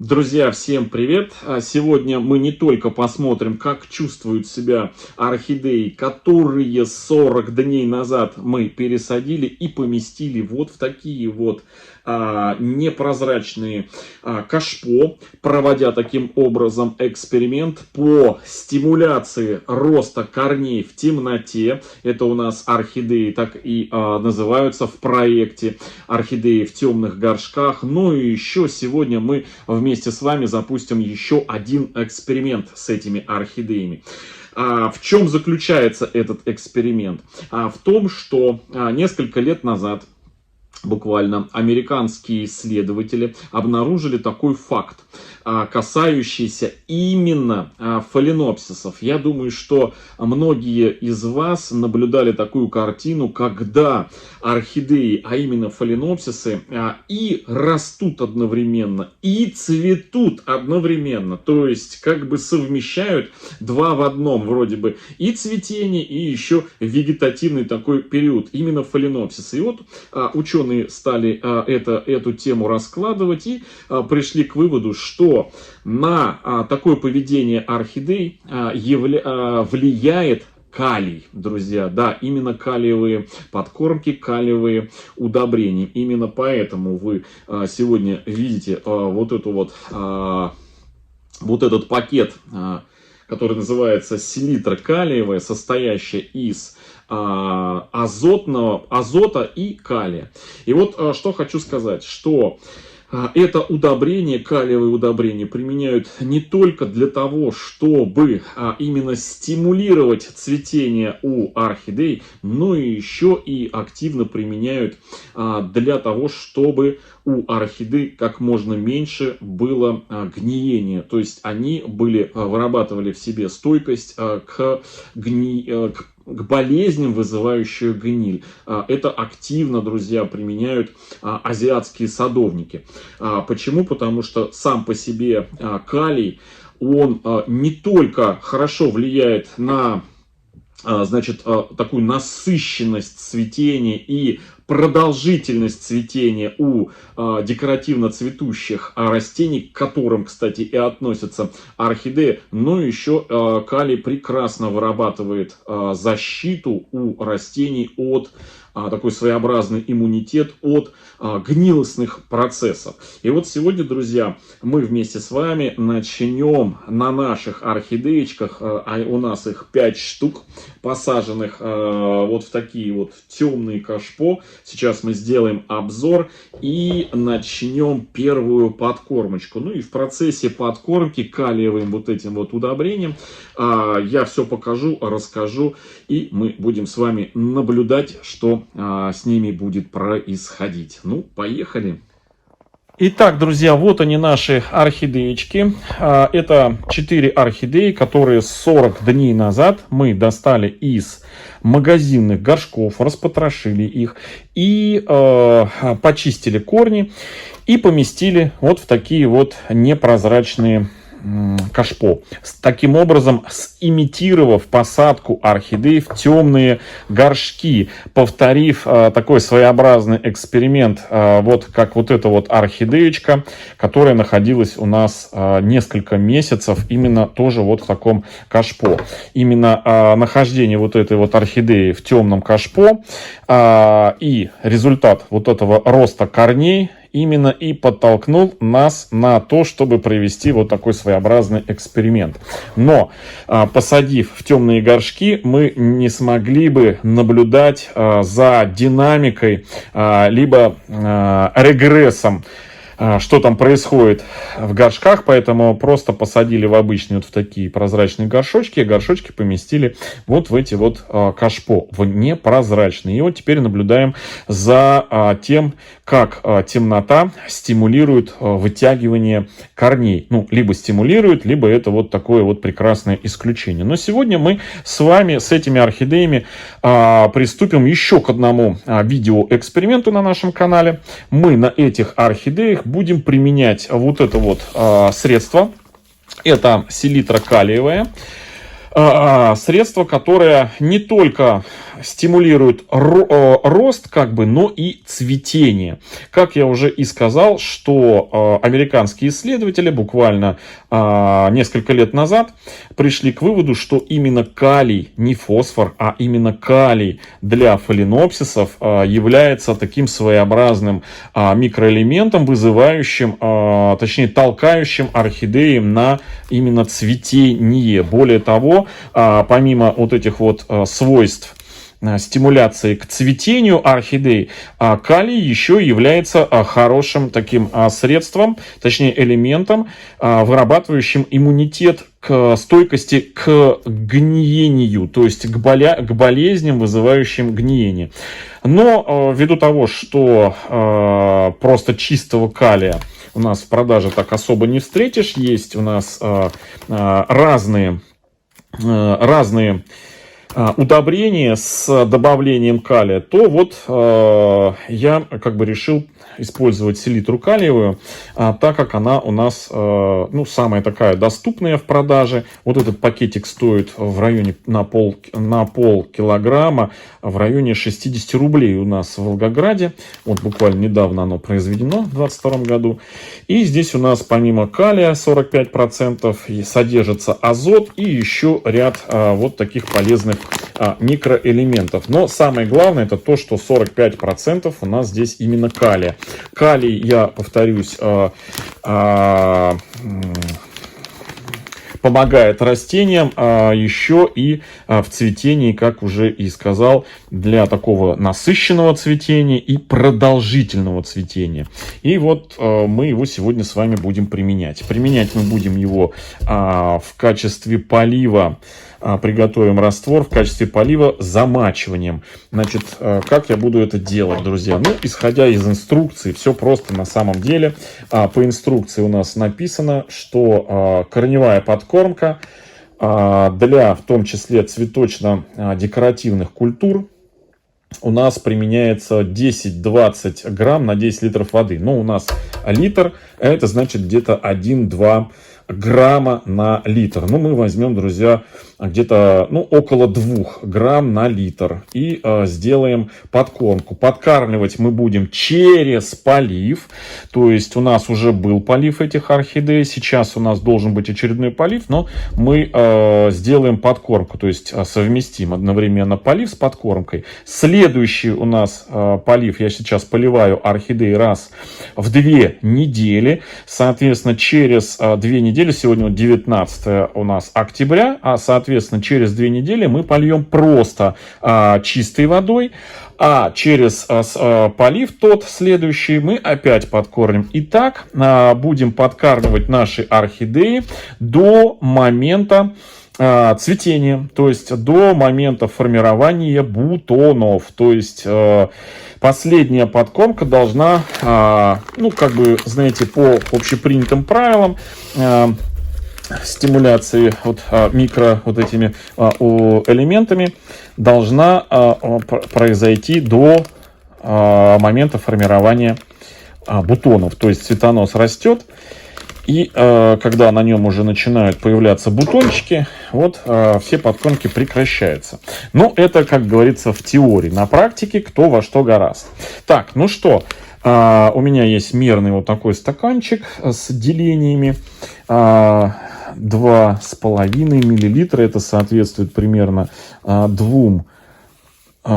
Друзья, всем привет! Сегодня мы не только посмотрим, как чувствуют себя орхидеи, которые 40 дней назад мы пересадили и поместили вот в такие вот непрозрачные кашпо, проводя таким образом эксперимент по стимуляции роста корней в темноте. Это у нас орхидеи так и называются в проекте, орхидеи в темных горшках. Ну и еще сегодня мы вместе с вами запустим еще один эксперимент с этими орхидеями. В чем заключается этот эксперимент? В том, что несколько лет назад буквально американские исследователи обнаружили такой факт, касающийся именно фаленопсисов. Я думаю, что многие из вас наблюдали такую картину, когда орхидеи, а именно фаленопсисы, и растут одновременно, и цветут одновременно. То есть, как бы совмещают два в одном, вроде бы, и цветение, и еще вегетативный такой период, именно фаленопсисы. И вот ученые стали эту тему раскладывать и пришли к выводу, что на такое поведение орхидей влияет калий, друзья. Да, именно калиевые подкормки, калиевые удобрения. Именно поэтому вы сегодня видите вот этот пакет, который называется селитра калиевая, состоящая из азота и калия. И вот что хочу сказать, что это удобрение, калиевые удобрения, применяют не только для того, чтобы именно стимулировать цветение у орхидей, но и еще и активно применяют для того, чтобы у орхидей как можно меньше было гниения. То есть они вырабатывали в себе стойкость к болезням, вызывающим гниль. Это активно, друзья, применяют азиатские садовники. Почему? Потому что сам по себе калий, он не только хорошо влияет на такую насыщенность цветения и продолжительность цветения у декоративно цветущих растений, к которым, кстати, и относятся орхидеи, но еще калий прекрасно вырабатывает защиту у растений от такой своеобразный иммунитет от гнилостных процессов. И вот сегодня, друзья, мы вместе с вами начнем на наших орхидеечках, у нас их 5 штук, посаженных вот в такие вот темные кашпо. Сейчас мы сделаем обзор и начнем первую подкормочку. Ну и в процессе подкормки калиевым вот этим вот удобрением я все покажу, расскажу, и мы будем с вами наблюдать, что с ними будет происходить. Ну, поехали! Итак, друзья, вот они наши орхидеечки. Это 4 орхидеи, которые 40 дней назад мы достали из магазинных горшков, распотрошили их и почистили корни и поместили вот в такие вот непрозрачные кашпо. Таким образом, имитировав посадку орхидей в темные горшки, повторив такой своеобразный эксперимент, вот как вот эта вот орхидеечка, которая находилась у нас несколько месяцев именно тоже вот в таком кашпо. Именно нахождение вот этой вот орхидеи в темном кашпо и результат вот этого роста корней именно и подтолкнул нас на то, чтобы провести вот такой своеобразный эксперимент. Но, посадив в темные горшки, мы не смогли бы наблюдать за динамикой, либо регрессом, что там происходит в горшках, поэтому просто посадили в обычные вот в такие прозрачные горшочки, и горшочки поместили вот в эти вот кашпо, в непрозрачные. И вот теперь наблюдаем за тем, как темнота стимулирует вытягивание корней. Ну, либо стимулирует, либо это вот такое вот прекрасное исключение. Но сегодня мы с вами с этими орхидеями приступим еще к одному видеоэксперименту на нашем канале. Мы на этих орхидеях будем применять вот это вот средство. Это селитра калиевая. Средство, которое не только стимулирует рост, как бы, но и цветение. Как я уже и сказал, что американские исследователи буквально несколько лет назад пришли к выводу, что именно калий, не фосфор, а именно калий для фаленопсисов является таким своеобразным микроэлементом, вызывающим, точнее толкающим орхидеи на именно цветение. Более того, помимо вот этих вот свойств стимуляции к цветению орхидей, калий еще является хорошим таким средством, точнее элементом, вырабатывающим иммунитет к стойкости к гниению, то есть к болезням, вызывающим гниение. Но ввиду того, что просто чистого калия у нас в продаже так особо не встретишь, есть у нас разные удобрения с добавлением калия, то вот я как бы решил использовать селитру калиевую, так как она у нас ну, самая такая доступная в продаже. Вот этот пакетик стоит в районе на пол килограмма в районе 60 рублей у нас в Волгограде. Вот буквально недавно оно произведено в 2022 году. И здесь у нас помимо калия 45% содержится азот и еще ряд вот таких полезных микроэлементов. Но самое главное это то, что 45% у нас здесь именно калия. Калий, я повторюсь, помогает растениям еще и в цветении, как уже и сказал, для такого насыщенного цветения и продолжительного цветения. И вот мы его сегодня с вами будем применять. Применять мы будем его в качестве полива. Приготовим раствор в качестве полива замачиванием. Значит, как я буду это делать, друзья? Ну, исходя из инструкции, все просто на самом деле. По инструкции у нас написано, что корневая подкормка для, в том числе, цветочно-декоративных культур у нас применяется 10-20 грамм на 10 литров воды. Но у нас литр, это значит где-то 1-2 грамма на литр. Ну, мы возьмем, друзья, где-то около 2 грамм на литр. И сделаем подкормку. Подкармливать мы будем через полив. То есть у нас уже был полив этих орхидей. Сейчас у нас должен быть очередной полив. Но мы сделаем подкормку. То есть совместим одновременно полив с подкормкой. Следующий у нас полив. Я сейчас поливаю орхидеи раз в 2 недели. Соответственно, через 2 недели. Сегодня 19 у нас октября, а соответственно через 2 недели мы польем просто чистой водой, а через полив тот следующий мы опять подкормим. И так будем подкармливать наши орхидеи до момента цветения, то есть до момента формирования бутонов. То есть последняя подкормка должна, ну, как бы, знаете, по общепринятым правилам стимуляции вот, вот этими элементами должна произойти до момента формирования бутонов. То есть цветонос растет. И когда на нем уже начинают появляться бутончики, вот все подкормки прекращаются. Ну, это, как говорится, в теории. На практике кто во что гораст. Так, ну что, у меня есть мерный вот такой стаканчик с делениями. 2,5 миллилитра. Это соответствует примерно 2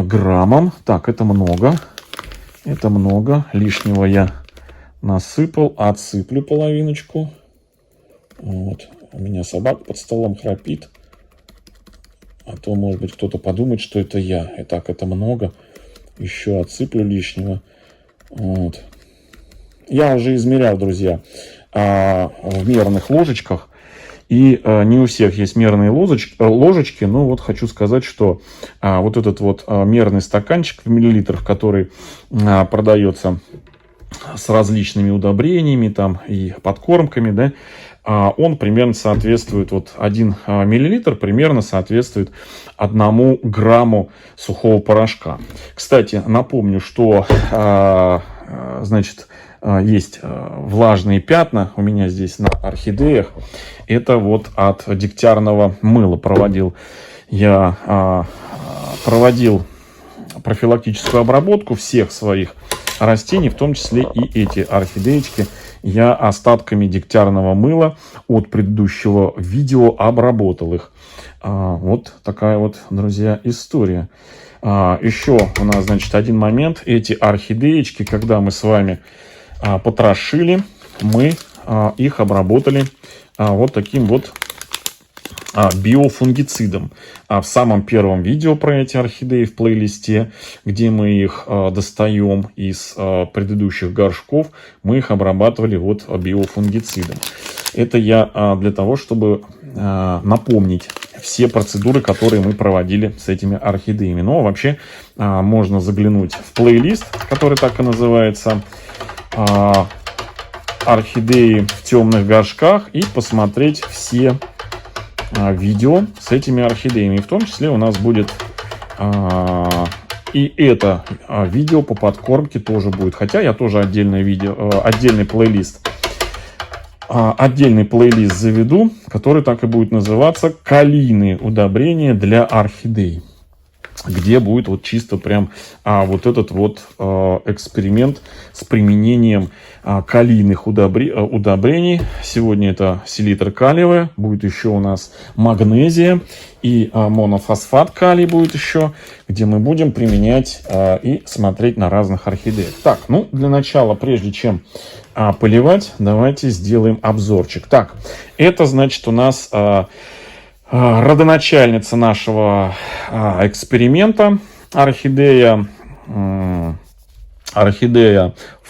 граммам. Так, это много. Это много. Лишнего я насыпал, отсыплю половиночку. Вот. У меня собака под столом храпит. А то, может быть, кто-то подумает, что это я. Итак, это много. Еще отсыплю лишнего. Вот. Я уже измерял, друзья, в мерных ложечках. И не у всех есть мерные ложечки, но вот хочу сказать, что вот этот вот мерный стаканчик в миллилитрах, который продается с различными удобрениями там и подкормками, да, он примерно соответствует, вот 1 миллилитр примерно соответствует 1 грамму сухого порошка. Кстати, напомню, что значит, есть влажные пятна у меня здесь на орхидеях. Это вот от дегтярного мыла проводил я проводил профилактическую обработку всех своих растений, в том числе и эти орхидеечки, я остатками дегтярного мыла от предыдущего видео обработал их. Вот такая вот, друзья, история. Еще у нас, значит, один момент. Эти орхидеечки, когда мы с вами потрошили, мы их обработали вот таким вот биофунгицидом. В самом первом видео про эти орхидеи в плейлисте, где мы их достаем из предыдущих горшков, мы их обрабатывали вот биофунгицидом. Это я для того, чтобы напомнить все процедуры, которые мы проводили с этими орхидеями. Но вообще можно заглянуть в плейлист, который так и называется «Орхидеи в темных горшках», и посмотреть все видео с этими орхидеями. В том числе у нас будет и это видео по подкормке тоже будет. Хотя я тоже отдельный плейлист заведу, который так и будет называться «Калийные удобрения для орхидей», где будет вот чисто прям вот этот вот эксперимент с применением калийных удобрений. Сегодня это селитра калиевая, будет еще у нас магнезия и монофосфат калий будет еще, где мы будем применять и смотреть на разных орхидеях. Так, ну для начала, прежде чем поливать, давайте сделаем обзорчик. Так, это значит у нас родоначальница нашего эксперимента, орхидея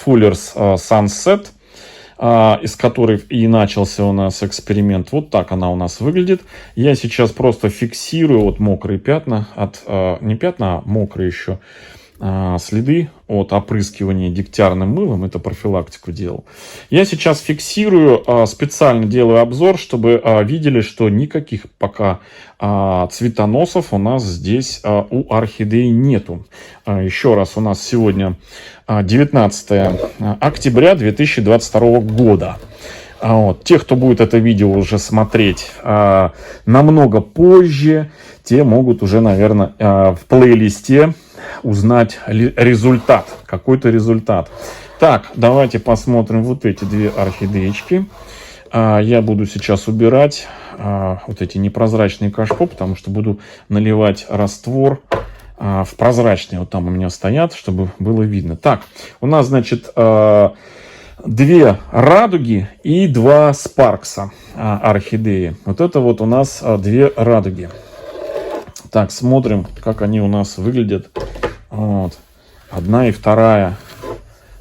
Fuller's Sunset, из которой и начался у нас эксперимент. Вот так она у нас выглядит. Я сейчас просто фиксирую вот мокрые пятна, не пятна, а мокрые еще следы от опрыскивания дегтярным мылом. Это профилактику делал. Я сейчас фиксирую, специально делаю обзор, чтобы видели, что никаких пока цветоносов у нас здесь у орхидеи нету. Еще раз, у нас сегодня 19 октября 2022 года. Вот. Те, кто будет это видео уже смотреть намного позже, те могут уже, наверное, в плейлисте узнать результат, какой-то результат. Так, давайте посмотрим вот эти две орхидеечки. Я буду сейчас убирать вот эти непрозрачные кашпо, потому что буду наливать раствор в прозрачные. Вот там у меня стоят, чтобы было видно. Так, у нас, значит, две радуги и два спаркса орхидеи. Вот это вот у нас две радуги. Так, смотрим, как они у нас выглядят. Вот. Одна и вторая.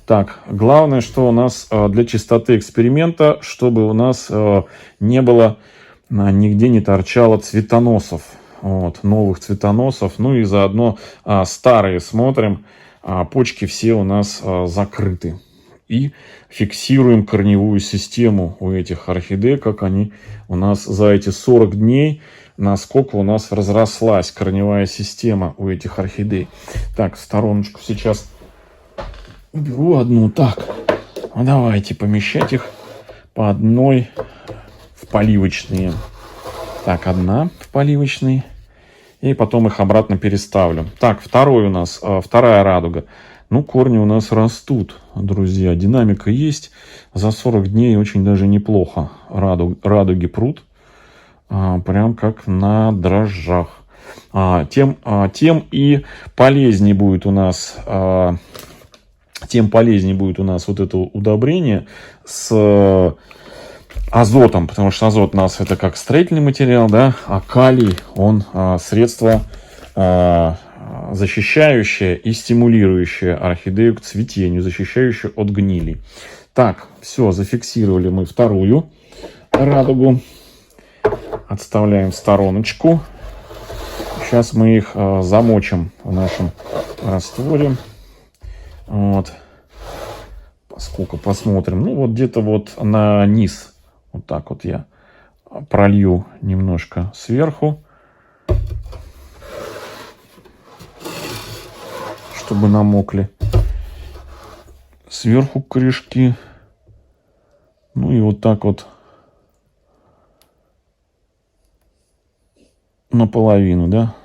Так, главное, что у нас для чистоты эксперимента, чтобы у нас не было, нигде не торчало цветоносов. Вот, новых цветоносов. Ну и заодно старые смотрим. Почки все у нас закрыты. И фиксируем корневую систему у этих орхидей, как они у нас за эти 40 дней, насколько у нас разрослась корневая система у этих орхидей. Так, в стороночку сейчас уберу одну. Так, ну давайте помещать их по одной в поливочные. Так, одна в поливочные. И потом их обратно переставлю. Так, второй у нас, вторая радуга. Ну, корни у нас растут, друзья. Динамика есть. За 40 дней очень даже неплохо радуги прут. Прям как на дрожжах. Тем и полезнее будет у нас... Тем полезнее будет у нас вот это удобрение с азотом. Потому что азот у нас это как строительный материал, да? А калий, он средство... защищающая и стимулирующая орхидею к цветению, защищающая от гнили. Так, все, зафиксировали мы вторую радугу. Отставляем в стороночку. Сейчас мы их замочим в нашем растворе. Вот. Поскольку посмотрим. Ну, вот где-то вот на низ. Вот так вот я пролью немножко сверху, чтобы намокли. Сверху корешки. Ну и вот так вот наполовину, да.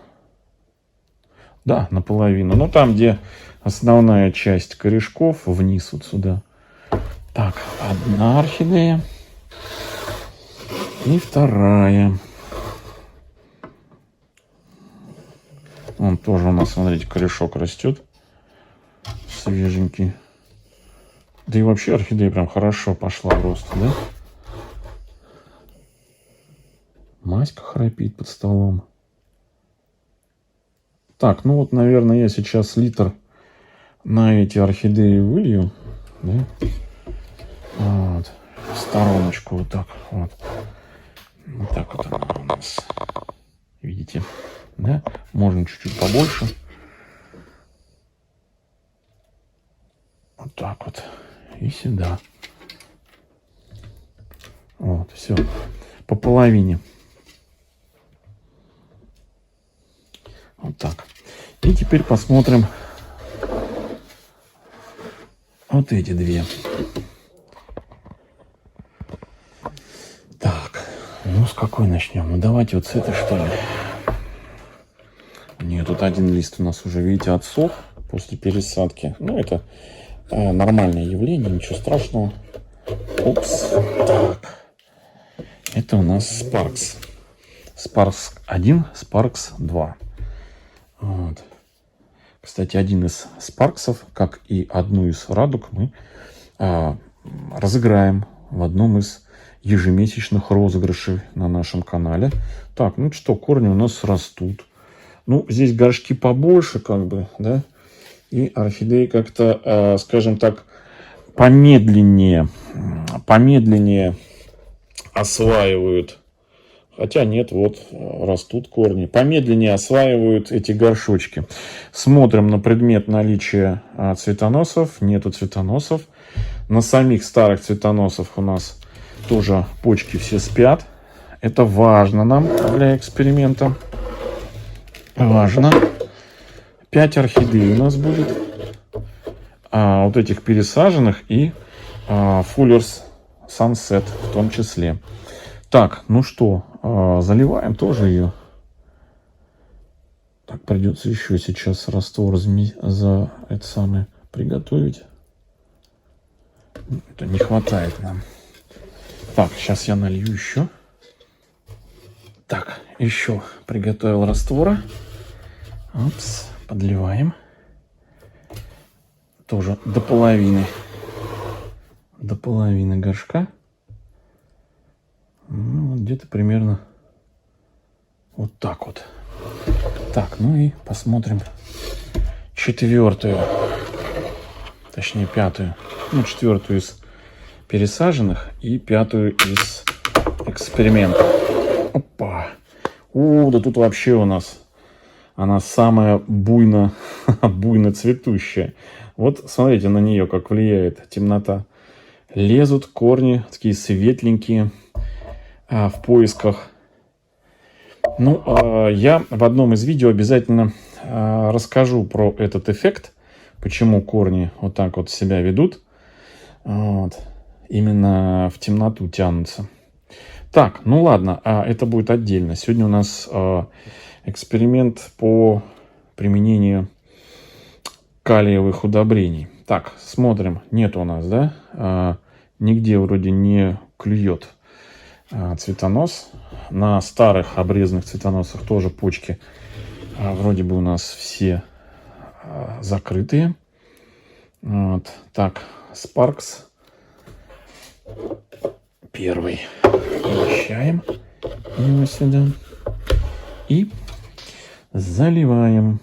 Да, наполовину. Ну, там, где основная часть корешков, вниз вот сюда. Так, одна орхидея. И вторая. Вон тоже у нас, смотрите, корешок растет. Свеженький. Да и вообще орхидея прям хорошо пошла в рост, да? Маська храпит под столом. Так, ну вот, наверное, я сейчас литр на эти орхидеи вылью. Да? Вот. В стороночку вот так вот. Вот так вот она у нас. Видите? Да? Можно чуть-чуть побольше. Вот так вот. И сюда. Вот, все. По половине. Вот так. И теперь посмотрим вот эти две. Так, ну с какой начнем? Ну давайте вот с этой, что ли. Нет, тут один лист у нас уже, видите, отсох после пересадки. Ну, это нормальное явление, ничего страшного. Упс. Так. Это у нас Sparks. Sparks 1, Sparks 2. Вот. Кстати, один из Спарксов, как и одну из радуг, мы разыграем в одном из ежемесячных розыгрышей на нашем канале. Так, ну что, корни у нас растут. Ну, здесь горшки побольше, как бы, да. И орхидеи как-то, скажем так, помедленнее осваивают. Хотя нет, вот растут корни. Помедленнее осваивают эти горшочки. Смотрим на предмет наличия цветоносов. Нету цветоносов. На самих старых цветоносов у нас тоже почки все спят. Это важно нам для эксперимента. Важно. 5 орхидей у нас будет. Вот этих пересаженных и Fuller's Sunset в том числе. Так, ну что, заливаем тоже ее. Так, придется еще сейчас раствор за это самое приготовить. Это не хватает нам. Так, сейчас я налью еще. Так, еще приготовил раствора. Опс, подливаем. Тоже до половины горшка. Ну, где-то примерно вот так вот. Так, ну и посмотрим четвертую, точнее пятую. Ну, четвертую из пересаженных и пятую из эксперимента. Опа. Да тут вообще у нас она самая буйно цветущая. Вот смотрите на нее, как влияет темнота. Лезут корни, такие светленькие, в поисках. Ну, я в одном из видео обязательно расскажу про этот эффект, почему корни вот так вот себя ведут. Вот. Именно в темноту тянутся. Так, ну ладно, это будет отдельно. Сегодня у нас эксперимент по применению калиевых удобрений. Так, смотрим. Нет у нас, да? Нигде вроде не клюет цветонос. На старых обрезанных цветоносах тоже почки вроде бы у нас все закрытые. Вот. Так, Sparks первый. Помещаем его сюда. И заливаем.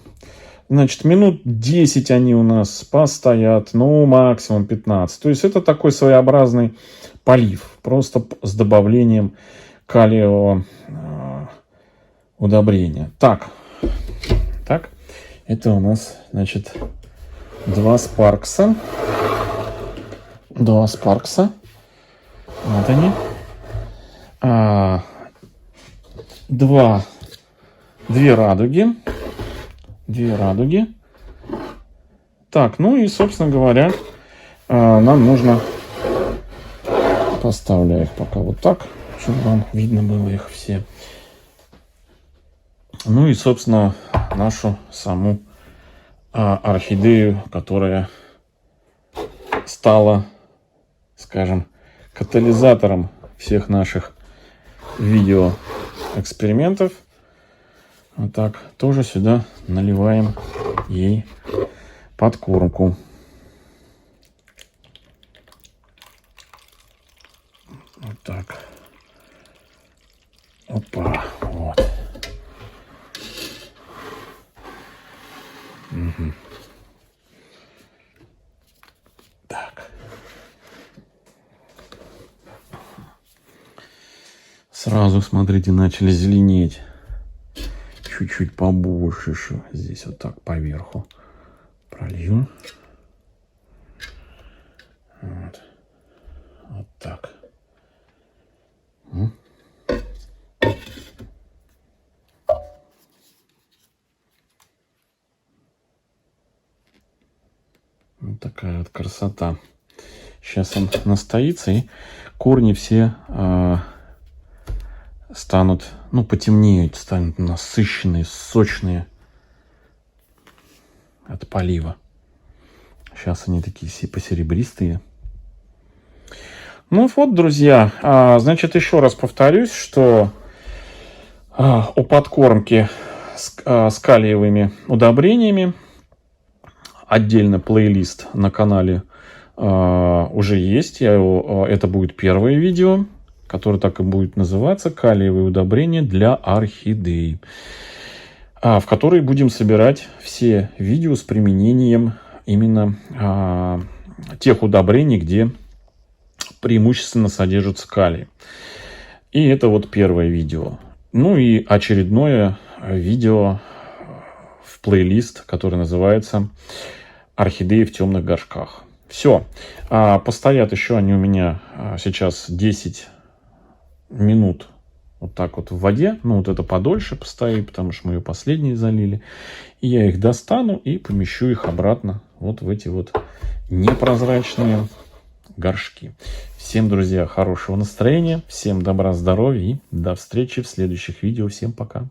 Значит, минут 10 они у нас постоят, ну, максимум 15. То есть это такой своеобразный полив, просто с добавлением калиевого удобрения. Так, это у нас, значит, два спаркса. Вот они. Две радуги. Так, ну и, собственно говоря, нам нужно... Поставлю их пока вот так, чтобы вам видно было их все. Ну и, собственно, нашу саму орхидею, которая стала, скажем, катализатором всех наших видеоэкспериментов. Вот так тоже сюда наливаем ей подкормку. Вот так. Опа, вот. Угу. Так. Сразу, смотрите, начали зеленеть. Чуть-чуть побольше еще. Здесь вот так поверху пролью. Вот, вот так. Вот такая вот красота. Сейчас он настоится, и корни все станут, ну, потемнеют, станут насыщенные, сочные от полива. Сейчас они такие все посеребристые. Ну вот, друзья, значит, еще раз повторюсь, что о подкормке с калиевыми удобрениями отдельно плейлист на канале уже есть. Это будет первое видео, которое так и будет называться «Калиевые удобрения для орхидей», в которой будем собирать все видео с применением именно тех удобрений, где преимущественно содержится калий. И это вот первое видео. Ну и очередное видео в плейлист, который называется «Орхидеи в темных горшках». Все. Постоят еще они у меня сейчас 10 минут вот так вот в воде. Ну, вот это подольше постоит, потому что мы ее последние залили. И я их достану и помещу их обратно вот в эти вот непрозрачные горшки. Всем, друзья, хорошего настроения, всем добра, здоровья и до встречи в следующих видео. Всем пока.